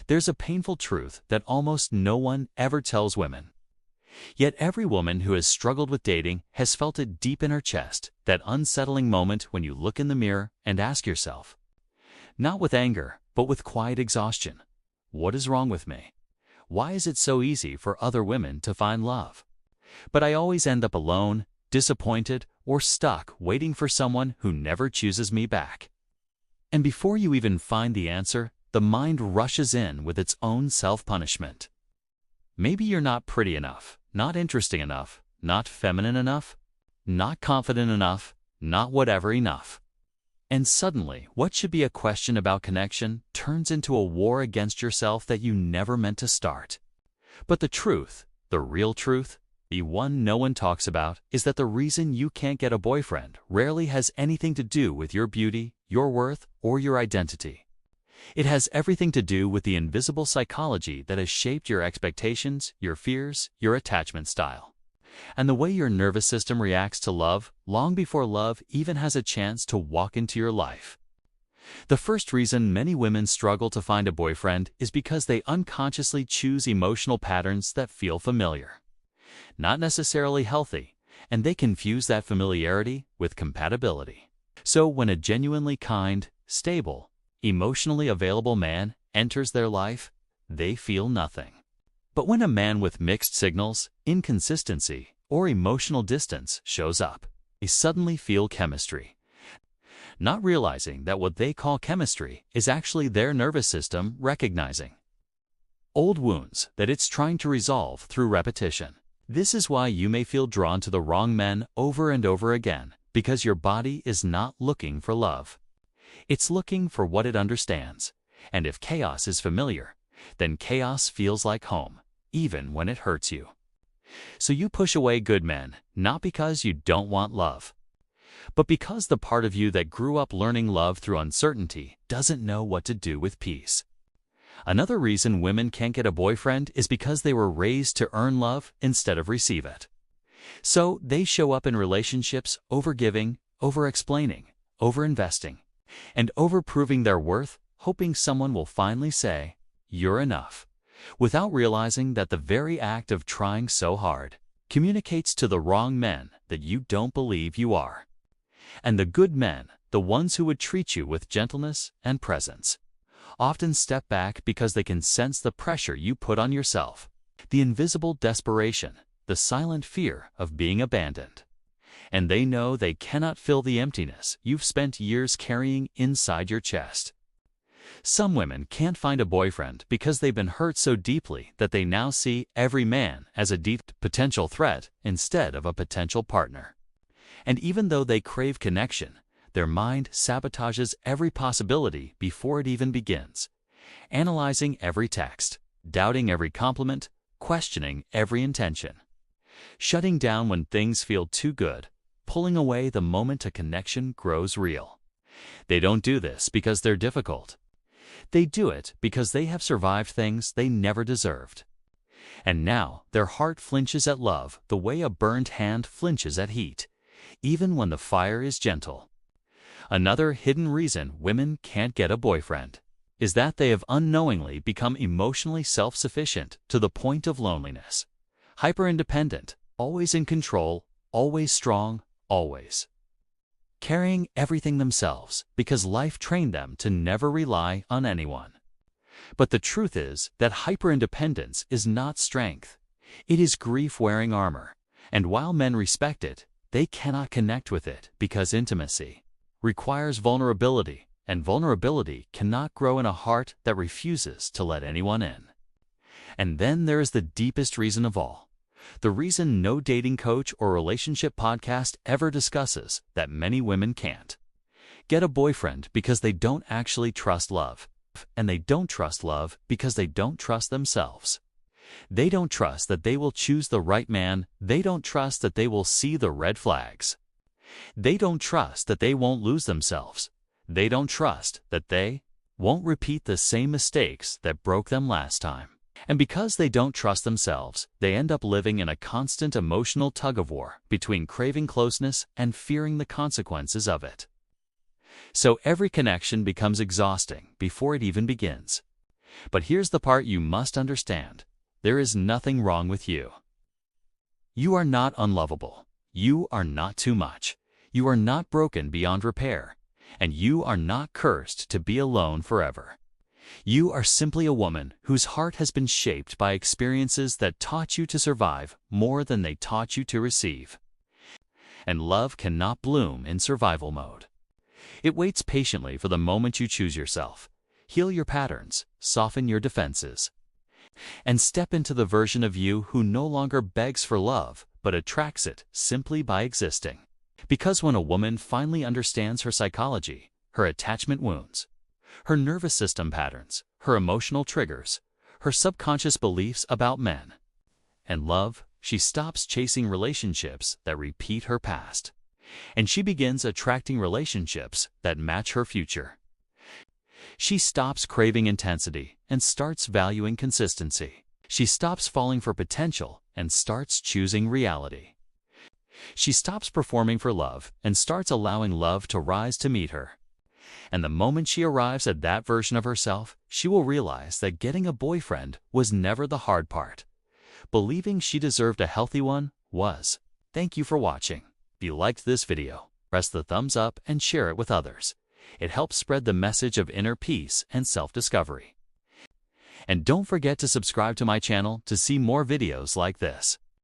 There's a painful truth that almost no one ever tells women. Yet every woman who has struggled with dating has felt it deep in her chest, that unsettling moment when you look in the mirror and ask yourself, not with anger, but with quiet exhaustion, what is wrong with me? Why is it so easy for other women to find love? But I always end up alone, disappointed, or stuck waiting for someone who never chooses me back. And before you even find the answer, the mind rushes in with its own self-punishment. Maybe you're not pretty enough, not interesting enough, not feminine enough, not confident enough, not whatever enough. And suddenly, what should be a question about connection turns into a war against yourself that you never meant to start. But the truth, the real truth, the one no one talks about, is that the reason you can't get a boyfriend rarely has anything to do with your beauty, your worth, or your identity. It has everything to do with the invisible psychology that has shaped your expectations, your fears, your attachment style, and the way your nervous system reacts to love long before love even has a chance to walk into your life. The first reason many women struggle to find a boyfriend is because they unconsciously choose emotional patterns that feel familiar, not necessarily healthy, and they confuse that familiarity with compatibility. So when a genuinely kind, stable, emotionally available man enters their life, they feel nothing. But when a man with mixed signals, inconsistency, or emotional distance shows up, they suddenly feel chemistry, not realizing that what they call chemistry is actually their nervous system recognizing old wounds that it's trying to resolve through repetition. This is why you may feel drawn to the wrong men over and over again, because your body is not looking for love. It's looking for what it understands, and if chaos is familiar, then chaos feels like home, even when it hurts you. So you push away good men, not because you don't want love, but because the part of you that grew up learning love through uncertainty doesn't know what to do with peace. Another reason women can't get a boyfriend is because they were raised to earn love instead of receive it. So they show up in relationships overgiving, over-explaining, over-investing, and over-proving their worth, hoping someone will finally say, "You're enough," without realizing that the very act of trying so hard communicates to the wrong men that you don't believe you are. And the good men, the ones who would treat you with gentleness and presence, often step back because they can sense the pressure you put on yourself, the invisible desperation, the silent fear of being abandoned. And they know they cannot fill the emptiness you've spent years carrying inside your chest. Some women can't find a boyfriend because they've been hurt so deeply that they now see every man as a deep potential threat instead of a potential partner. And even though they crave connection, their mind sabotages every possibility before it even begins, analyzing every text, doubting every compliment, questioning every intention, shutting down when things feel too good, pulling away the moment a connection grows real. They don't do this because they're difficult. They do it because they have survived things they never deserved. And now their heart flinches at love the way a burned hand flinches at heat, even when the fire is gentle. Another hidden reason women can't get a boyfriend is that they have unknowingly become emotionally self-sufficient to the point of loneliness. Hyper-independent, always in control, always strong, always carrying everything themselves because life trained them to never rely on anyone. But the truth is that hyper-independence is not strength. It is grief wearing armor, and while men respect it, they cannot connect with it because intimacy requires vulnerability, and vulnerability cannot grow in a heart that refuses to let anyone in. And then there is the deepest reason of all, the reason no dating coach or relationship podcast ever discusses that many women can't get a boyfriend because they don't actually trust love, and they don't trust love because they don't trust themselves. They don't trust that they will choose the right man. They don't trust that they will see the red flags. They don't trust that they won't lose themselves. They don't trust that they won't repeat the same mistakes that broke them last time. And because they don't trust themselves, they end up living in a constant emotional tug-of-war between craving closeness and fearing the consequences of it. So every connection becomes exhausting before it even begins. But here's the part you must understand. There is nothing wrong with you. You are not unlovable. You are not too much. You are not broken beyond repair. And you are not cursed to be alone forever. You are simply a woman whose heart has been shaped by experiences that taught you to survive more than they taught you to receive. And love cannot bloom in survival mode. It waits patiently for the moment you choose yourself, heal your patterns, soften your defenses, and step into the version of you who no longer begs for love, but attracts it simply by existing. Because when a woman finally understands her psychology, her attachment wounds, her nervous system patterns, her emotional triggers, her subconscious beliefs about men, and love, she stops chasing relationships that repeat her past. And she begins attracting relationships that match her future. She stops craving intensity and starts valuing consistency. She stops falling for potential and starts choosing reality. She stops performing for love and starts allowing love to rise to meet her. And the moment she arrives at that version of herself, she will realize that getting a boyfriend was never the hard part. Believing she deserved a healthy one was. Thank you for watching. If you liked this video, press the thumbs up and share it with others. It helps spread the message of inner peace and self-discovery. And don't forget to subscribe to my channel to see more videos like this.